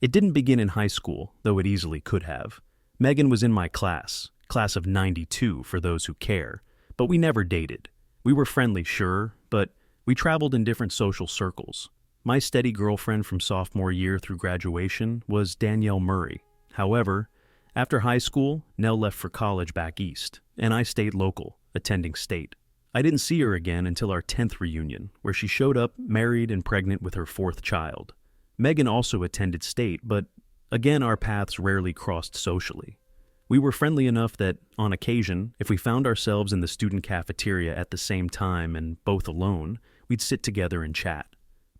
It didn't begin in high school, though it easily could have. Megan was in my class of 92 for those who care, but we never dated. We were friendly, sure, but we traveled in different social circles. My steady girlfriend from sophomore year through graduation was Danielle Murray. However, after high school, Nell left for college back east, and I stayed local, attending state. I didn't see her again until our 10th reunion, where she showed up married and pregnant with her 4th child. Megan also attended state, but again our paths rarely crossed socially. We were friendly enough that, on occasion, if we found ourselves in the student cafeteria at the same time and both alone, we'd sit together and chat.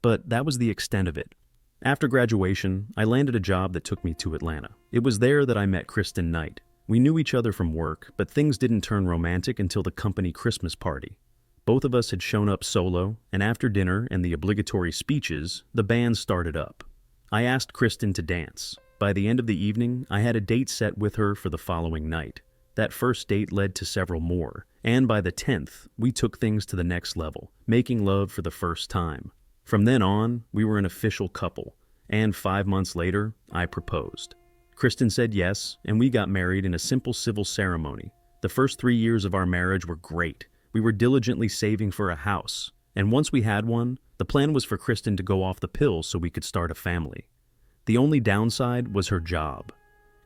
But that was the extent of it. After graduation, I landed a job that took me to Atlanta. It was there that I met Kristen Knight. We knew each other from work, but things didn't turn romantic until the company Christmas party. Both of us had shown up solo, and after dinner and the obligatory speeches, the band started up. I asked Kristen to dance. By the end of the evening, I had a date set with her for the following night. That first date led to several more, and by the 10th, we took things to the next level, making love for the first time. From then on, we were an official couple, and 5 months later, I proposed. Kristen said yes, and we got married in a simple civil ceremony. The first 3 years of our marriage were great. We were diligently saving for a house, and once we had one, the plan was for Kristen to go off the pills so we could start a family. The only downside was her job.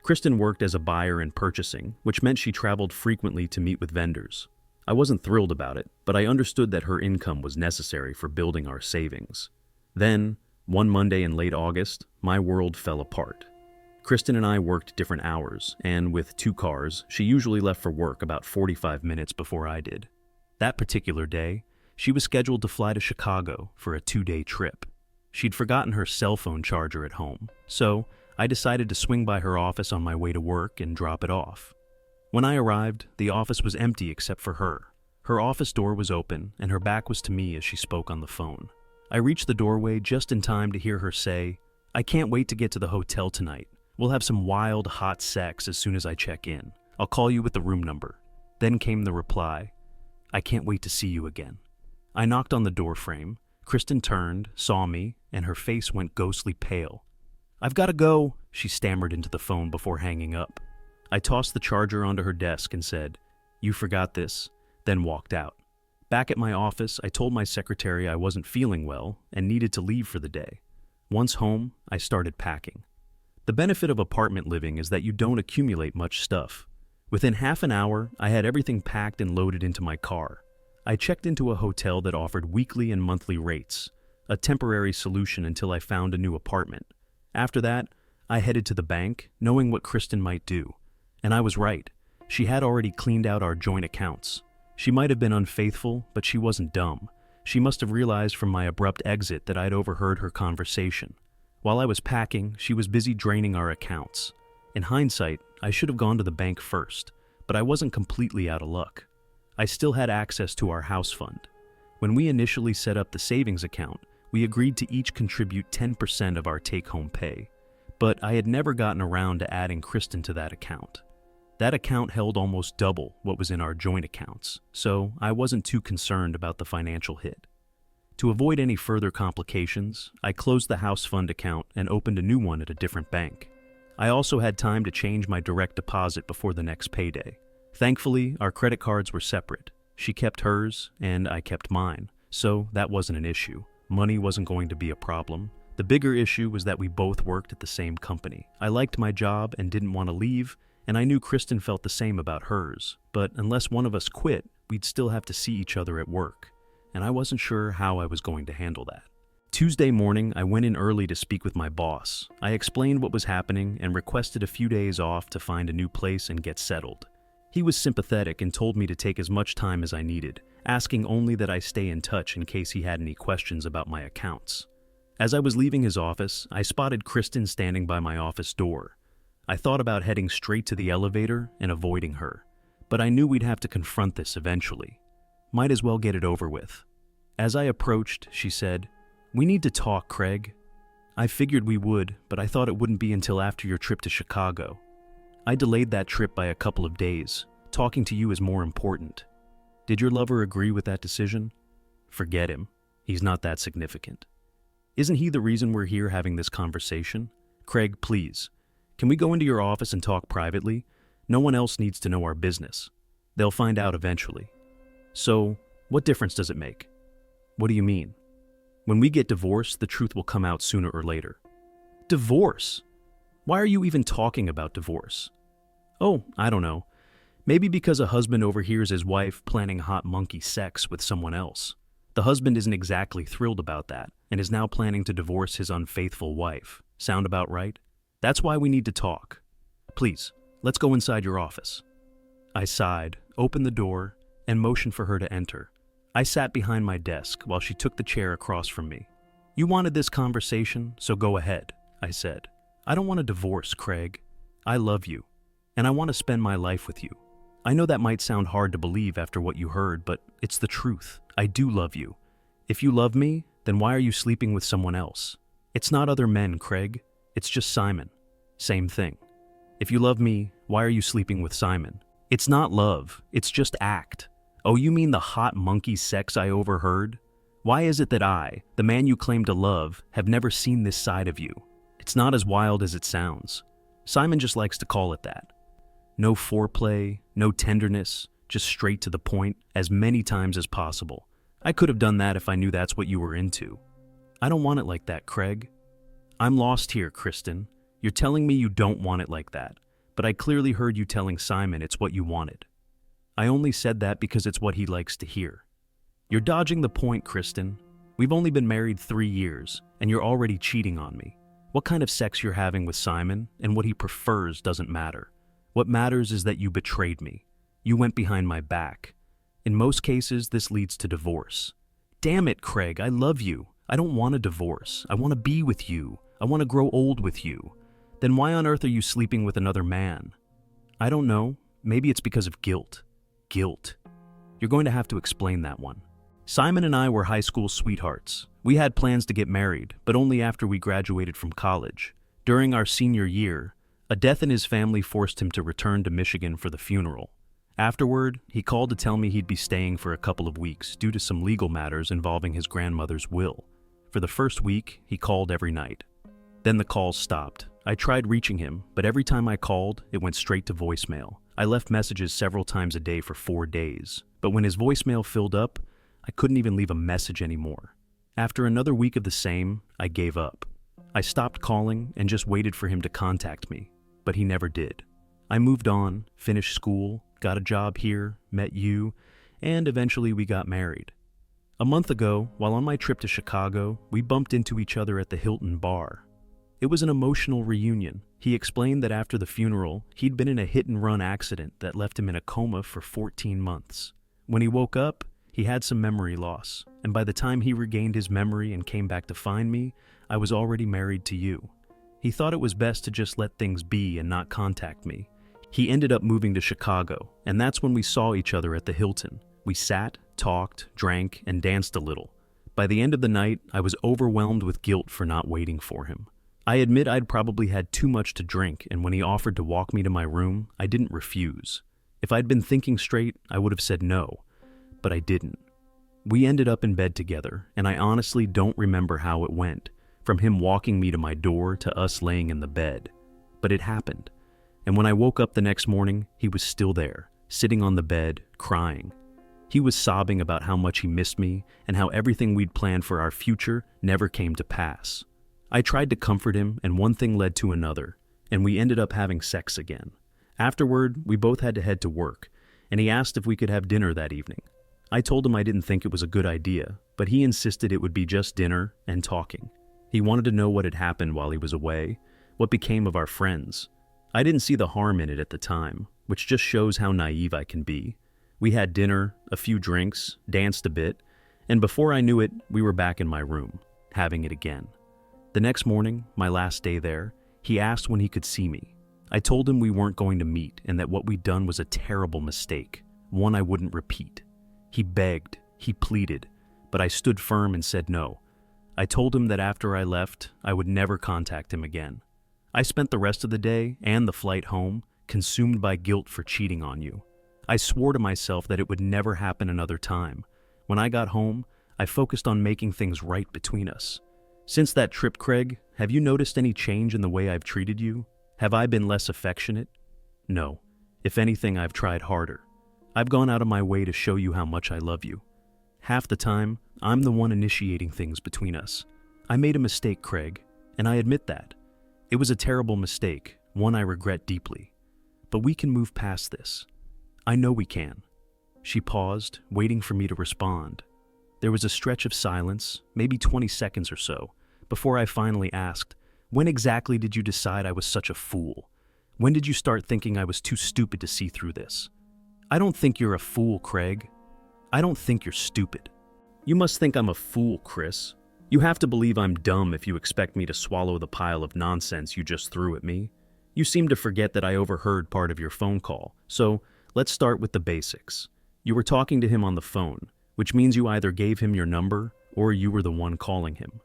Kristen worked as a buyer in purchasing, which meant she traveled frequently to meet with vendors. I wasn't thrilled about it, but I understood that her income was necessary for building our savings. Then, one Monday in late August, my world fell apart. Kristen and I worked different hours, and with 2 cars, she usually left for work about 45 minutes before I did. That particular day, she was scheduled to fly to Chicago for a 2-day trip. She'd forgotten her cell phone charger at home, so I decided to swing by her office on my way to work and drop it off. When I arrived, the office was empty except for her. Her office door was open, and her back was to me as she spoke on the phone. I reached the doorway just in time to hear her say, "I can't wait to get to the hotel tonight. We'll have some wild, hot sex as soon as I check in. I'll call you with the room number." Then came the reply, "I can't wait to see you again." I knocked on the door frame. Kristen turned, saw me, and her face went ghostly pale. "I've got to go," she stammered into the phone before hanging up. I tossed the charger onto her desk and said, "You forgot this," then walked out. Back at my office, I told my secretary I wasn't feeling well and needed to leave for the day. Once home, I started packing. The benefit of apartment living is that you don't accumulate much stuff. Within half an hour, I had everything packed and loaded into my car. I checked into a hotel that offered weekly and monthly rates, a temporary solution until I found a new apartment. After that, I headed to the bank, knowing what Kristen might do. And I was right. She had already cleaned out our joint accounts. She might have been unfaithful, but she wasn't dumb. She must have realized from my abrupt exit that I'd overheard her conversation. While I was packing, she was busy draining our accounts. In hindsight, I should have gone to the bank first, but I wasn't completely out of luck. I still had access to our house fund. When we initially set up the savings account, we agreed to each contribute 10% of our take-home pay, but I had never gotten around to adding Kristen to that account. That account held almost double what was in our joint accounts, so I wasn't too concerned about the financial hit. To avoid any further complications, I closed the house fund account and opened a new one at a different bank. I also had time to change my direct deposit before the next payday. Thankfully, our credit cards were separate. She kept hers, and I kept mine, so that wasn't an issue. Money wasn't going to be a problem. The bigger issue was that we both worked at the same company. I liked my job and didn't want to leave, and I knew Kristen felt the same about hers, but unless one of us quit, we'd still have to see each other at work, and I wasn't sure how I was going to handle that. Tuesday morning, I went in early to speak with my boss. I explained what was happening and requested a few days off to find a new place and get settled. He was sympathetic and told me to take as much time as I needed, asking only that I stay in touch in case he had any questions about my accounts. As I was leaving his office, I spotted Kristen standing by my office door. I thought about heading straight to the elevator and avoiding her, but I knew we'd have to confront this eventually. Might as well get it over with. As I approached, she said, "We need to talk, Craig." I figured we would, but I thought it wouldn't be until after your trip to Chicago. I delayed that trip by a couple of days. Talking to you is more important. Did your lover agree with that decision? Forget him. He's not that significant. Isn't he the reason we're here having this conversation? Craig, please. Can we go into your office and talk privately? No one else needs to know our business. They'll find out eventually. So, what difference does it make? What do you mean? When we get divorced, the truth will come out sooner or later. Divorce? Why are you even talking about divorce? Oh, I don't know. Maybe because a husband overhears his wife planning hot monkey sex with someone else. The husband isn't exactly thrilled about that and is now planning to divorce his unfaithful wife. Sound about right? That's why we need to talk. Please, let's go inside your office. I sighed, opened the door, and motioned for her to enter. I sat behind my desk while she took the chair across from me. You wanted this conversation, so go ahead, I said. I don't want a divorce, Craig. I love you, and I want to spend my life with you. I know that might sound hard to believe after what you heard, but it's the truth. I do love you. If you love me, then why are you sleeping with someone else? It's not other men, Craig. It's just Simon. Same thing. If you love me, why are you sleeping with Simon? It's not love. It's just act. Oh, you mean the hot monkey sex I overheard? Why is it that I, the man you claim to love, have never seen this side of you? It's not as wild as it sounds. Simon just likes to call it that. No foreplay, no tenderness, just straight to the point, as many times as possible. I could have done that if I knew that's what you were into. I don't want it like that, Craig. I'm lost here, Kristen. You're telling me you don't want it like that, but I clearly heard you telling Simon it's what you wanted. I only said that because it's what he likes to hear. You're dodging the point, Kristen. We've only been married 3 years, and you're already cheating on me. What kind of sex you're having with Simon and what he prefers doesn't matter. What matters is that you betrayed me. You went behind my back. In most cases, this leads to divorce. Damn it, Craig, I love you. I don't want a divorce. I want to be with you. I want to grow old with you. Then why on earth are you sleeping with another man? I don't know. Maybe it's because of guilt. Guilt. You're going to have to explain that one. Simon and I were high school sweethearts. We had plans to get married, but only after we graduated from college. During our senior year, a death in his family forced him to return to Michigan for the funeral. Afterward, he called to tell me he'd be staying for a couple of weeks due to some legal matters involving his grandmother's will. For the first week, he called every night. Then the calls stopped. I tried reaching him, but every time I called, it went straight to voicemail. I left messages several times a day for 4 days, but when his voicemail filled up, I couldn't even leave a message anymore. After another week of the same, I gave up. I stopped calling and just waited for him to contact me, but he never did. I moved on, finished school, got a job here, met you, and eventually we got married. A month ago, while on my trip to Chicago, we bumped into each other at the Hilton bar. It was an emotional reunion. He explained that after the funeral, he'd been in a hit-and-run accident that left him in a coma for 14 months. When he woke up, he had some memory loss, and by the time he regained his memory and came back to find me, I was already married to you. He thought it was best to just let things be and not contact me. He ended up moving to Chicago, and that's when we saw each other at the Hilton. We sat, talked, drank, and danced a little. By the end of the night, I was overwhelmed with guilt for not waiting for him. I admit I'd probably had too much to drink, and when he offered to walk me to my room, I didn't refuse. If I'd been thinking straight, I would have said no, but I didn't. We ended up in bed together, and I honestly don't remember how it went, from him walking me to my door to us laying in the bed. But it happened, and when I woke up the next morning, he was still there, sitting on the bed, crying. He was sobbing about how much he missed me and how everything we'd planned for our future never came to pass. I tried to comfort him, and one thing led to another, and we ended up having sex again. Afterward, we both had to head to work, and he asked if we could have dinner that evening. I told him I didn't think it was a good idea, but he insisted it would be just dinner and talking. He wanted to know what had happened while he was away, what became of our friends. I didn't see the harm in it at the time, which just shows how naive I can be. We had dinner, a few drinks, danced a bit, and before I knew it, we were back in my room, having it again. The next morning, my last day there, he asked when he could see me. I told him we weren't going to meet and that what we'd done was a terrible mistake, one I wouldn't repeat. He begged, he pleaded, but I stood firm and said no. I told him that after I left, I would never contact him again. I spent the rest of the day and the flight home consumed by guilt for cheating on you. I swore to myself that it would never happen another time. When I got home, I focused on making things right between us. Since that trip, Craig, have you noticed any change in the way I've treated you? Have I been less affectionate? No. If anything, I've tried harder. I've gone out of my way to show you how much I love you. Half the time, I'm the one initiating things between us. I made a mistake, Craig, and I admit that. It was a terrible mistake, one I regret deeply. But we can move past this. I know we can. She paused, waiting for me to respond. There was a stretch of silence, maybe 20 seconds or so, before I finally asked, "When exactly did you decide I was such a fool? When did you start thinking I was too stupid to see through this?" "I don't think you're a fool, Craig. I don't think you're stupid." "You must think I'm a fool, Chris. You have to believe I'm dumb if you expect me to swallow the pile of nonsense you just threw at me. You seem to forget that I overheard part of your phone call, so let's start with the basics. You were talking to him on the phone, which means you either gave him your number or you were the one calling him.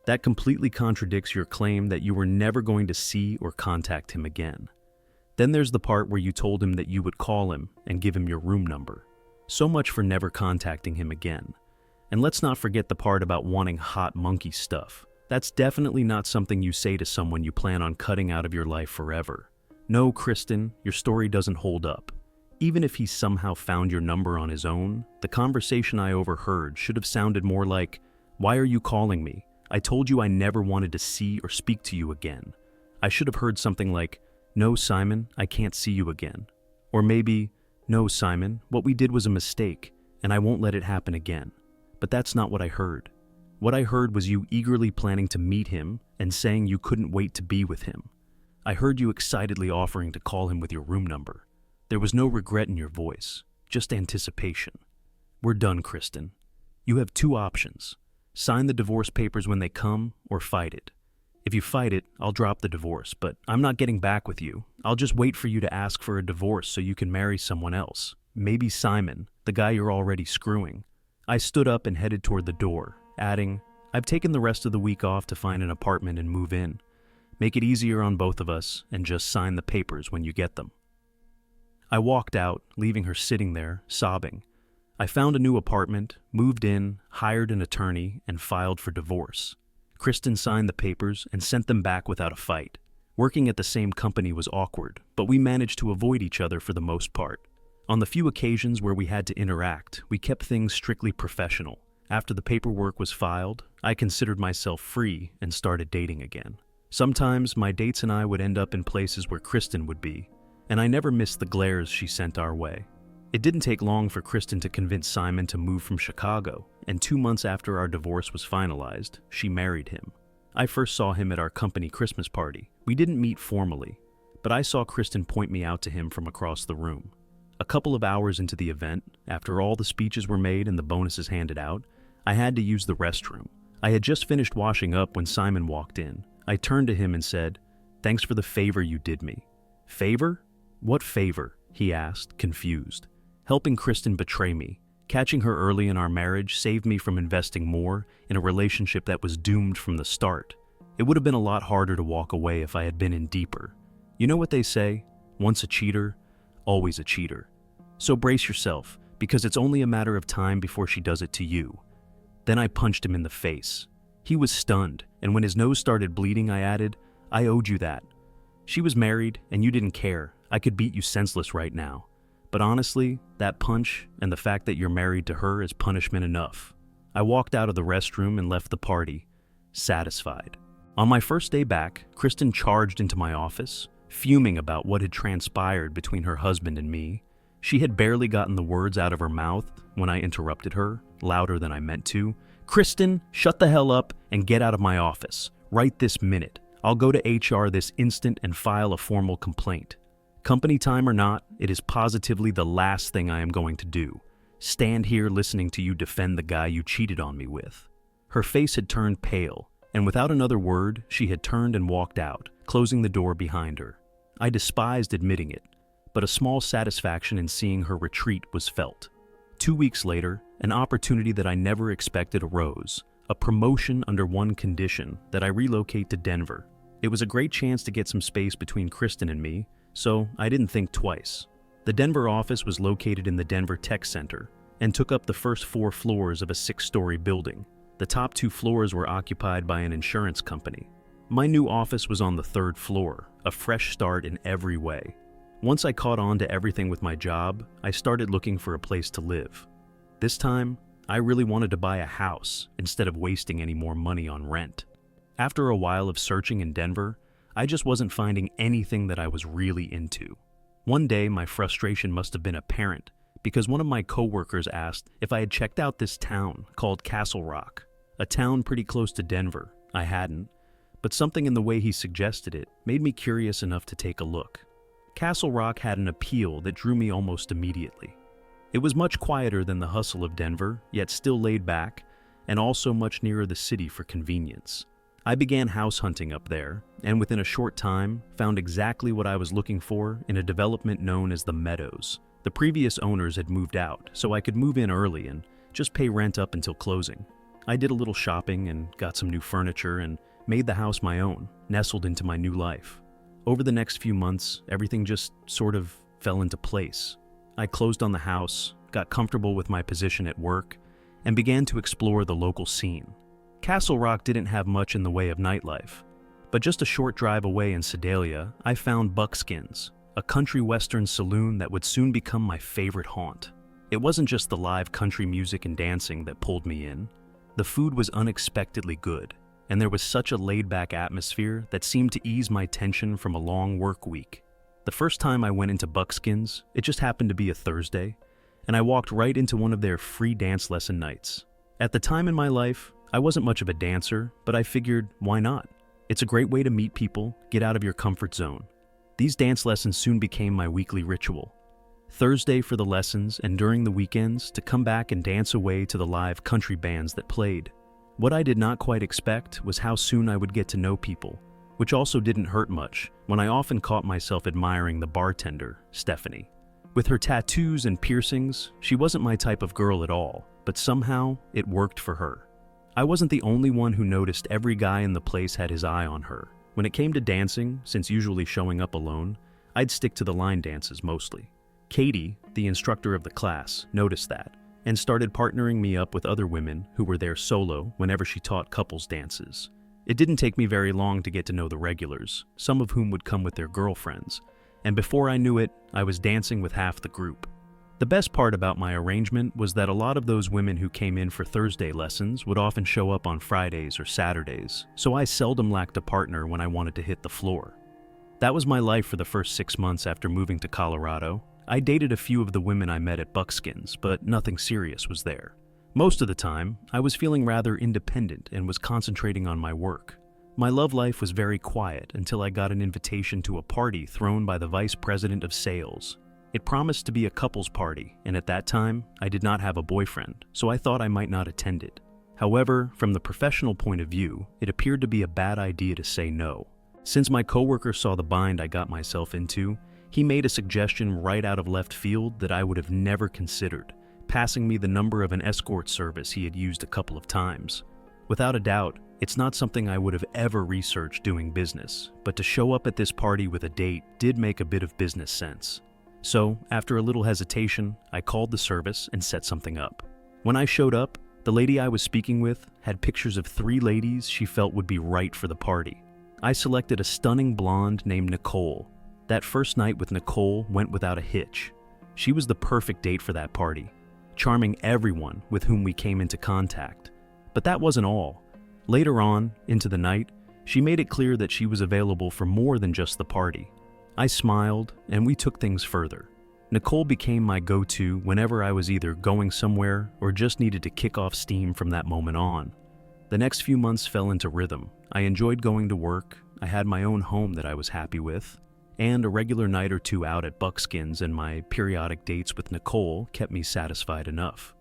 That completely contradicts your claim that you were never going to see or contact him again. Then there's the part where you told him that you would call him and give him your room number. So much for never contacting him again. And let's not forget the part about wanting hot monkey stuff. That's definitely not something you say to someone you plan on cutting out of your life forever. No, Kristen, your story doesn't hold up. Even if he somehow found your number on his own, the conversation I overheard should have sounded more like, "Why are you calling me? I told you I never wanted to see or speak to you again." I should have heard something like, "No, Simon, I can't see you again." Or maybe, "No, Simon, what we did was a mistake, and I won't let it happen again." But that's not what I heard. What I heard was you eagerly planning to meet him and saying you couldn't wait to be with him. I heard you excitedly offering to call him with your room number. There was no regret in your voice, just anticipation. We're done, Kristen. You have two options. Sign the divorce papers when they come, or fight it. If you fight it, I'll drop the divorce, but I'm not getting back with you. I'll just wait for you to ask for a divorce so you can marry someone else. Maybe Simon, the guy you're already screwing. I stood up and headed toward the door, adding, "I've taken the rest of the week off to find an apartment and move in. Make it easier on both of us and just sign the papers when you get them." I walked out, leaving her sitting there, sobbing. I found a new apartment, moved in, hired an attorney, and filed for divorce. Kristen signed the papers and sent them back without a fight. Working at the same company was awkward, but we managed to avoid each other for the most part. On the few occasions where we had to interact, we kept things strictly professional. After the paperwork was filed, I considered myself free and started dating again. Sometimes my dates and I would end up in places where Kristen would be, and I never missed the glares she sent our way. It didn't take long for Kristen to convince Simon to move from Chicago, and 2 months after our divorce was finalized, she married him. I first saw him at our company Christmas party. We didn't meet formally, but I saw Kristen point me out to him from across the room. A couple of hours into the event, after all the speeches were made and the bonuses handed out, I had to use the restroom. I had just finished washing up when Simon walked in. I turned to him and said, "Thanks for the favor you did me." "Favor? What favor?" he asked, confused. Helping Kristen betray me, catching her early in our marriage saved me from investing more in a relationship that was doomed from the start. It would have been a lot harder to walk away if I had been in deeper. You know what they say? Once a cheater, always a cheater. So brace yourself, because it's only a matter of time before she does it to you. Then I punched him in the face. He was stunned, and when his nose started bleeding, I added, "I owed you that. She was married, and you didn't care. I could beat you senseless right now. But honestly, that punch and the fact that you're married to her is punishment enough." I walked out of the restroom and left the party, satisfied. On my first day back, Kristen charged into my office, fuming about what had transpired between her husband and me. She had barely gotten the words out of her mouth when I interrupted her, louder than I meant to. "Kristen, shut the hell up and get out of my office. Right this minute. I'll go to HR this instant and file a formal complaint. Company time or not, it is positively the last thing I am going to do. Stand here listening to you defend the guy you cheated on me with." Her face had turned pale, and without another word, she had turned and walked out, closing the door behind her. I despised admitting it, but a small satisfaction in seeing her retreat was felt. 2 weeks later, an opportunity that I never expected arose, a promotion under one condition, that I relocate to Denver. It was a great chance to get some space between Kristen and me, so I didn't think twice. The Denver office was located in the Denver Tech Center and took up the first 4 floors of a 6-story building. The top 2 floors were occupied by an insurance company. My new office was on the 3rd floor, a fresh start in every way. Once I caught on to everything with my job, I started looking for a place to live. This time, I really wanted to buy a house instead of wasting any more money on rent. After a while of searching in Denver, I just wasn't finding anything that I was really into. One day, my frustration must have been apparent because one of my coworkers asked if I had checked out this town called Castle Rock, a town pretty close to Denver. I hadn't, but something in the way he suggested it made me curious enough to take a look. Castle Rock had an appeal that drew me almost immediately. It was much quieter than the hustle of Denver, yet still laid back, and also much nearer the city for convenience. I began house hunting up there, and within a short time, found exactly what I was looking for in a development known as the Meadows. The previous owners had moved out, so I could move in early and just pay rent up until closing. I did a little shopping and got some new furniture and made the house my own, nestled into my new life. Over the next few months, everything just sort of fell into place. I closed on the house, got comfortable with my position at work, and began to explore the local scene. Castle Rock didn't have much in the way of nightlife, but just a short drive away in Sedalia, I found Buckskin's, a country western saloon that would soon become my favorite haunt. It wasn't just the live country music and dancing that pulled me in. The food was unexpectedly good, and there was such a laid-back atmosphere that seemed to ease my tension from a long work week. The first time I went into Buckskin's, it just happened to be a Thursday, and I walked right into one of their free dance lesson nights. At the time in my life, I wasn't much of a dancer, but I figured, why not? It's a great way to meet people, get out of your comfort zone. These dance lessons soon became my weekly ritual. Thursday for the lessons, and during the weekends, to come back and dance away to the live country bands that played. What I did not quite expect was how soon I would get to know people, which also didn't hurt much when I often caught myself admiring the bartender, Stephanie. With her tattoos and piercings, she wasn't my type of girl at all, but somehow it worked for her. I wasn't the only one who noticed every guy in the place had his eye on her. When it came to dancing, since usually showing up alone, I'd stick to the line dances mostly. Katie, the instructor of the class, noticed that and started partnering me up with other women who were there solo whenever she taught couples dances. It didn't take me very long to get to know the regulars, some of whom would come with their girlfriends, and before I knew it, I was dancing with half the group. The best part about my arrangement was that a lot of those women who came in for Thursday lessons would often show up on Fridays or Saturdays, so I seldom lacked a partner when I wanted to hit the floor. That was my life for the first 6 months after moving to Colorado. I dated a few of the women I met at Buckskin's, but nothing serious was there. Most of the time, I was feeling rather independent and was concentrating on my work. My love life was very quiet until I got an invitation to a party thrown by the vice president of sales. It promised to be a couples party, and at that time, I did not have a boyfriend, so I thought I might not attend it. However, from the professional point of view, it appeared to be a bad idea to say no. Since my coworker saw the bind I got myself into, he made a suggestion right out of left field that I would have never considered, passing me the number of an escort service he had used a couple of times. Without a doubt, it's not something I would have ever researched doing business, but to show up at this party with a date did make a bit of business sense. So, after a little hesitation, I called the service and set something up. When I showed up, the lady I was speaking with had pictures of 3 ladies she felt would be right for the party. I selected a stunning blonde named Nicole. That first night with Nicole went without a hitch. She was the perfect date for that party, charming everyone with whom we came into contact. But that wasn't all. Later on, into the night, she made it clear that she was available for more than just the party. I smiled, and we took things further. Nicole became my go-to whenever I was either going somewhere or just needed to kick off steam from that moment on. The next few months fell into rhythm. I enjoyed going to work, I had my own home that I was happy with, and a regular night or two out at Buckskin's and my periodic dates with Nicole kept me satisfied enough.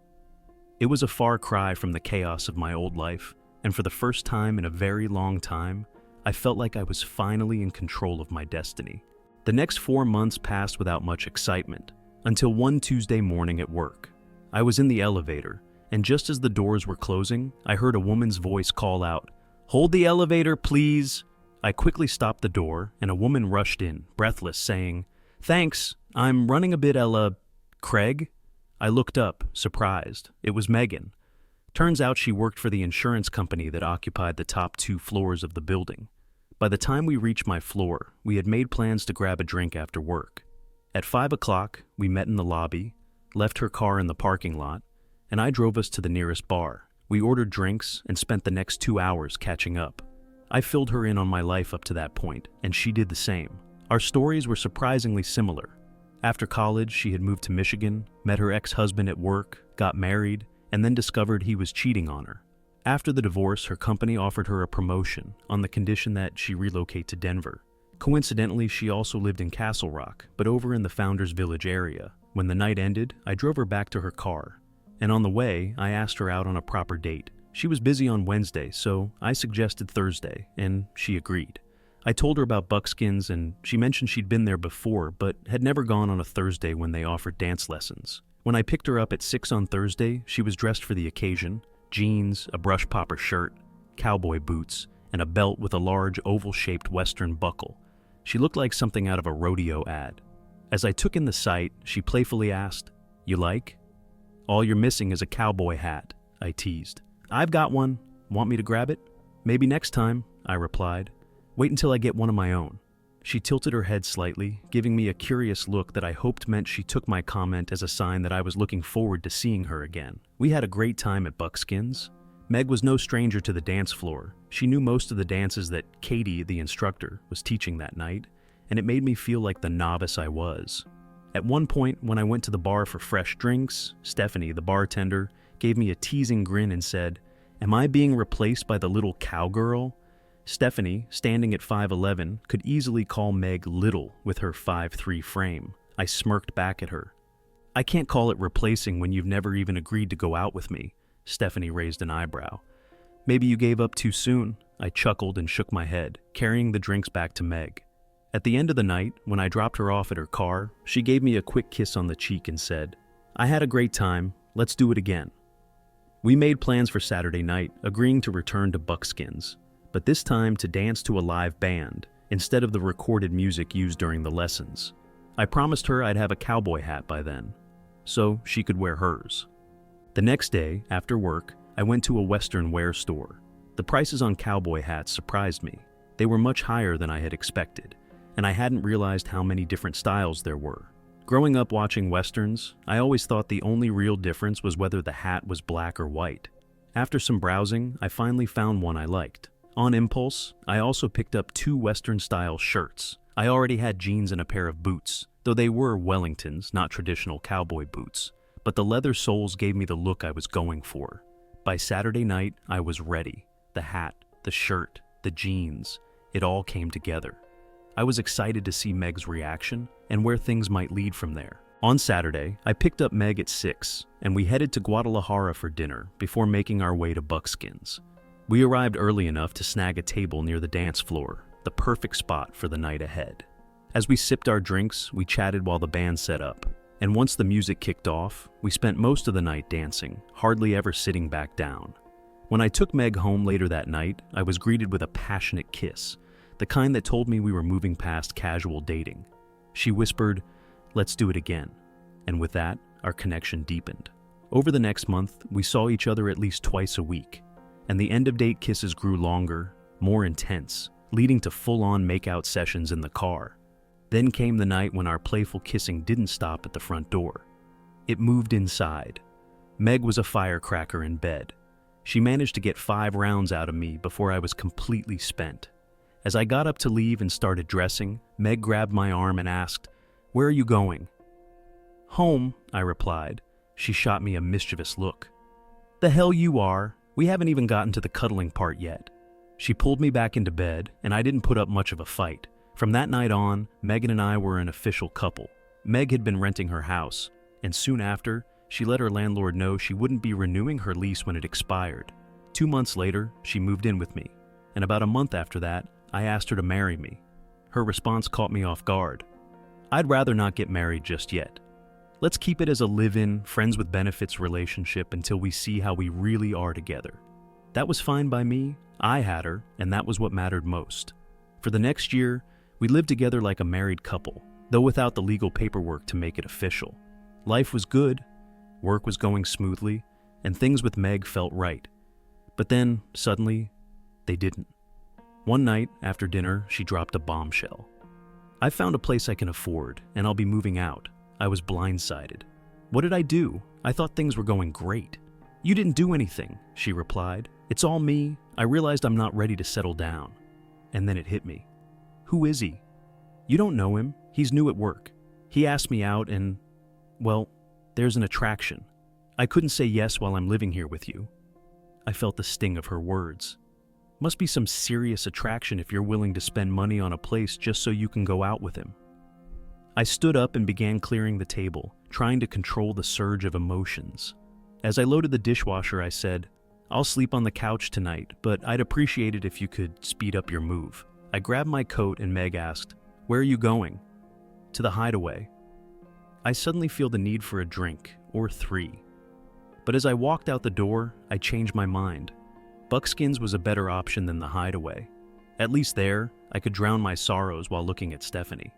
It was a far cry from the chaos of my old life, and for the first time in a very long time, I felt like I was finally in control of my destiny. The next 4 months passed without much excitement, until one Tuesday morning at work. I was in the elevator, and just as the doors were closing, I heard a woman's voice call out, "Hold the elevator, please." I quickly stopped the door, and a woman rushed in, breathless, saying, "Thanks, I'm running a bit, Craig?" I looked up, surprised. It was Megan. Turns out she worked for the insurance company that occupied the top 2 floors of the building. By the time we reached my floor, we had made plans to grab a drink after work. At 5 o'clock, we met in the lobby, left her car in the parking lot, and I drove us to the nearest bar. We ordered drinks and spent the next 2 hours catching up. I filled her in on my life up to that point, and she did the same. Our stories were surprisingly similar. After college, she had moved to Michigan, met her ex-husband at work, got married, and then discovered he was cheating on her. After the divorce, her company offered her a promotion on the condition that she relocate to Denver. Coincidentally, she also lived in Castle Rock, but over in the Founders Village area. When the night ended, I drove her back to her car, and on the way, I asked her out on a proper date. She was busy on Wednesday, so I suggested Thursday, and she agreed. I told her about Buckskins, and she mentioned she'd been there before, but had never gone on a Thursday when they offered dance lessons. When I picked her up at 6 on Thursday, she was dressed for the occasion: jeans, a brush popper shirt, cowboy boots, and a belt with a large oval-shaped Western buckle. She looked like something out of a rodeo ad. As I took in the sight, she playfully asked, "You like?" "All you're missing is a cowboy hat," I teased. "I've got one. Want me to grab it?" "Maybe next time," I replied. "Wait until I get one of my own." She tilted her head slightly, giving me a curious look that I hoped meant she took my comment as a sign that I was looking forward to seeing her again. We had a great time at Buckskins. Meg was no stranger to the dance floor. She knew most of the dances that Katie, the instructor, was teaching that night, and it made me feel like the novice I was. At one point, when I went to the bar for fresh drinks, Stephanie, the bartender, gave me a teasing grin and said, "Am I being replaced by the little cowgirl?" Stephanie, standing at 5'11", could easily call Meg little with her 5'3" frame. I smirked back at her. "I can't call it replacing when you've never even agreed to go out with me." Stephanie raised an eyebrow. "Maybe you gave up too soon." I chuckled and shook my head, carrying the drinks back to Meg. At the end of the night, when I dropped her off at her car, she gave me a quick kiss on the cheek and said, "I had a great time. Let's do it again." We made plans for Saturday night, agreeing to return to Buckskins, but this time to dance to a live band instead of the recorded music used during the lessons. I promised her I'd have a cowboy hat by then, so she could wear hers. The next day, after work, I went to a Western wear store. The prices on cowboy hats surprised me. They were much higher than I had expected, and I hadn't realized how many different styles there were. Growing up watching Westerns, I always thought the only real difference was whether the hat was black or white. After some browsing, I finally found one I liked. On impulse, I also picked up 2 Western-style shirts. I already had jeans and a pair of boots, though they were Wellingtons, not traditional cowboy boots. But the leather soles gave me the look I was going for. By Saturday night, I was ready. The hat, the shirt, the jeans, it all came together. I was excited to see Meg's reaction and where things might lead from there. On Saturday, I picked up Meg at 6, and we headed to Guadalajara for dinner before making our way to Buckskins. We arrived early enough to snag a table near the dance floor, the perfect spot for the night ahead. As we sipped our drinks, we chatted while the band set up, and once the music kicked off, we spent most of the night dancing, hardly ever sitting back down. When I took Meg home later that night, I was greeted with a passionate kiss, the kind that told me we were moving past casual dating. She whispered, "Let's do it again," and with that, our connection deepened. Over the next month, we saw each other at least twice a week, and the end-of-date kisses grew longer, more intense, leading to full-on make-out sessions in the car. Then came the night when our playful kissing didn't stop at the front door. It moved inside. Meg was a firecracker in bed. She managed to get 5 rounds out of me before I was completely spent. As I got up to leave and started dressing, Meg grabbed my arm and asked, "Where are you going?" "Home," I replied. She shot me a mischievous look. "The hell you are. We haven't even gotten to the cuddling part yet." She pulled me back into bed, and I didn't put up much of a fight. From that night on, Megan and I were an official couple. Meg had been renting her house, and soon after, she let her landlord know she wouldn't be renewing her lease when it expired. 2 months later, she moved in with me, and about a month after that, I asked her to marry me. Her response caught me off guard. "I'd rather not get married just yet. Let's keep it as a live-in, friends with benefits relationship until we see how we really are together." That was fine by me. I had her, and that was what mattered most. For the next year, we lived together like a married couple, though without the legal paperwork to make it official. Life was good, work was going smoothly, and things with Meg felt right. But then, suddenly, they didn't. One night, after dinner, she dropped a bombshell. "I found a place I can afford, and I'll be moving out." I was blindsided. "What did I do? I thought things were going great." "You didn't do anything," she replied. "It's all me. I realized I'm not ready to settle down." And then it hit me. "Who is he?" "You don't know him. He's new at work. He asked me out and, well, there's an attraction. I couldn't say yes while I'm living here with you." I felt the sting of her words. Must be some serious attraction if you're willing to spend money on a place just so you can go out with him. I stood up and began clearing the table, trying to control the surge of emotions. As I loaded the dishwasher, I said, "I'll sleep on the couch tonight, but I'd appreciate it if you could speed up your move." I grabbed my coat and Meg asked, "Where are you going?" "To the hideaway." I suddenly feel the need for a drink, or 3. But as I walked out the door, I changed my mind. Buckskins was a better option than the hideaway. At least there, I could drown my sorrows while looking at Stephanie.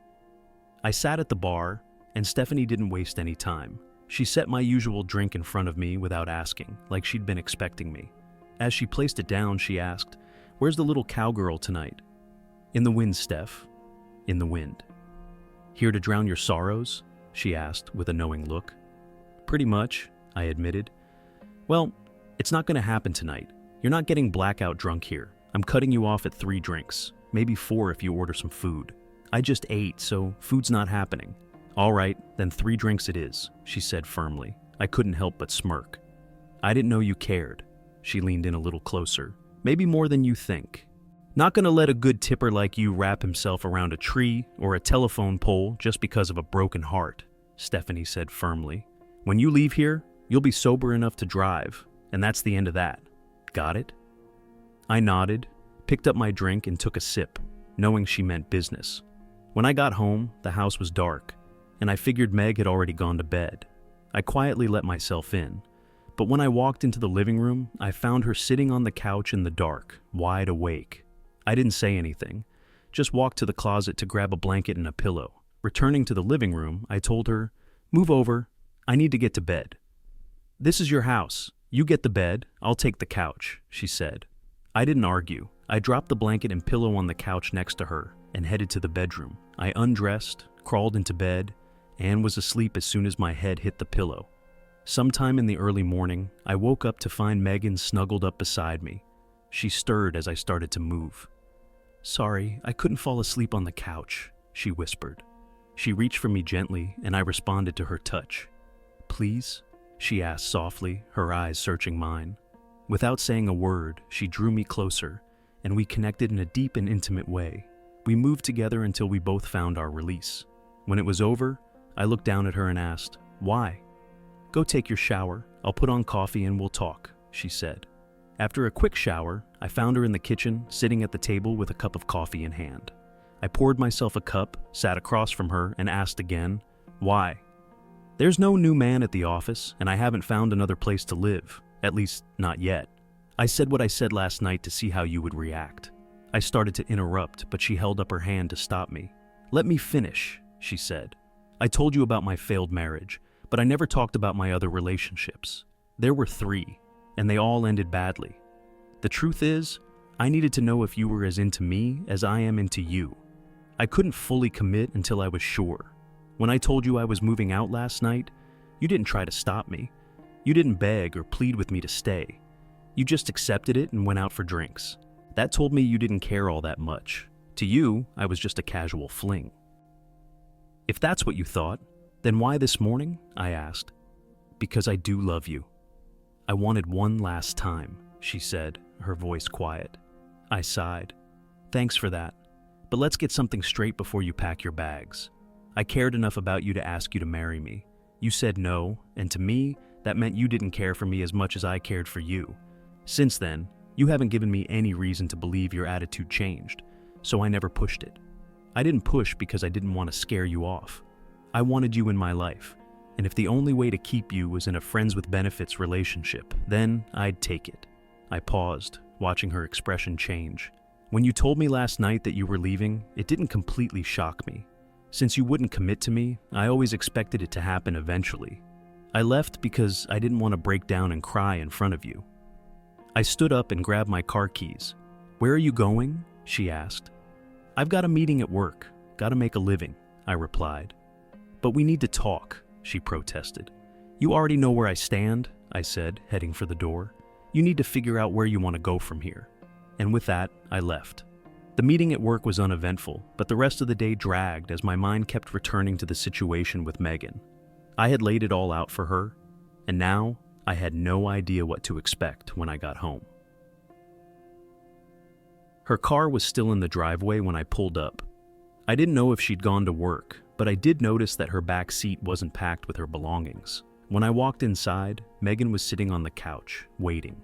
I sat at the bar, and Stephanie didn't waste any time. She set my usual drink in front of me without asking, like she'd been expecting me. As she placed it down, she asked, "Where's the little cowgirl tonight?" "In the wind, Steph. In the wind." "Here to drown your sorrows?" she asked with a knowing look. "Pretty much," I admitted. "Well, it's not going to happen tonight. You're not getting blackout drunk here. I'm cutting you off at 3 drinks, maybe 4 if you order some food. I just ate, so food's not happening." "All right, then 3 drinks it is," she said firmly. I couldn't help but smirk. "I didn't know you cared." She leaned in a little closer. "Maybe more than you think. Not gonna let a good tipper like you wrap himself around a tree or a telephone pole just because of a broken heart," Stephanie said firmly. "When you leave here, you'll be sober enough to drive, and that's the end of that. Got it?" I nodded, picked up my drink, and took a sip, knowing she meant business. When I got home, the house was dark, and I figured Meg had already gone to bed. I quietly let myself in, but when I walked into the living room, I found her sitting on the couch in the dark, wide awake. I didn't say anything, just walked to the closet to grab a blanket and a pillow. Returning to the living room, I told her, "Move over, I need to get to bed." "This is your house. You get the bed, I'll take the couch," she said. I didn't argue. I dropped the blanket and pillow on the couch next to her and headed to the bedroom. I undressed, crawled into bed, and was asleep as soon as my head hit the pillow. Sometime in the early morning, I woke up to find Megan snuggled up beside me. She stirred as I started to move. "Sorry, I couldn't fall asleep on the couch," she whispered. She reached for me gently, and I responded to her touch. "Please?" she asked softly, her eyes searching mine. Without saying a word, she drew me closer, and we connected in a deep and intimate way. We moved together until we both found our release. When it was over, I looked down at her and asked, "Why?" "Go take your shower. I'll put on coffee and we'll talk," she said. After a quick shower, I found her in the kitchen, sitting at the table with a cup of coffee in hand. I poured myself a cup, sat across from her, and asked again, "Why?" "There's no new man at the office, and I haven't found another place to live. At least, not yet." I said what I said last night to see how you would react. I started to interrupt, but she held up her hand to stop me. "Let me finish," she said. "I told you about my failed marriage, but I never talked about my other relationships. There were 3, and they all ended badly. The truth is, I needed to know if you were as into me as I am into you. I couldn't fully commit until I was sure. When I told you I was moving out last night, you didn't try to stop me. You didn't beg or plead with me to stay. You just accepted it and went out for drinks. That told me you didn't care all that much. To you, I was just a casual fling." "If that's what you thought, then why this morning?" I asked. "Because I do love you. I wanted one last time," she said, her voice quiet. I sighed. "Thanks for that. But let's get something straight before you pack your bags. I cared enough about you to ask you to marry me. You said no, and to me, that meant you didn't care for me as much as I cared for you. Since then, you haven't given me any reason to believe your attitude changed, so I never pushed it. I didn't push because I didn't want to scare you off. I wanted you in my life, and if the only way to keep you was in a friends with benefits relationship, then I'd take it." I paused, watching her expression change. "When you told me last night that you were leaving, it didn't completely shock me. Since you wouldn't commit to me, I always expected it to happen eventually. I left because I didn't want to break down and cry in front of you. I stood up and grabbed my car keys. Where are you going? She asked. I've got a meeting at work. Got to make a living, I replied. But we need to talk, she protested. You already know where I stand, I said, heading for the door. You need to figure out where you want to go from here. And with that, I left. The meeting at work was uneventful, but the rest of the day dragged as my mind kept returning to the situation with Megan. I had laid it all out for her, and now I had no idea what to expect when I got home. Her car was still in the driveway when I pulled up. I didn't know if she'd gone to work, but I did notice that her back seat wasn't packed with her belongings. When I walked inside, Megan was sitting on the couch, waiting.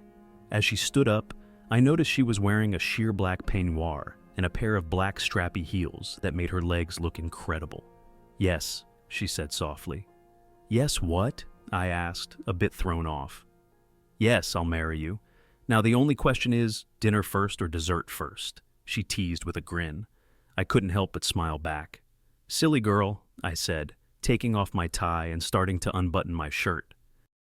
As she stood up, I noticed she was wearing a sheer black peignoir and a pair of black strappy heels that made her legs look incredible. Yes, she said softly. Yes, what? I asked, a bit thrown off. Yes, I'll marry you. Now the only question is, dinner first or dessert first? She teased with a grin. I couldn't help but smile back. Silly girl, I said, taking off my tie and starting to unbutton my shirt.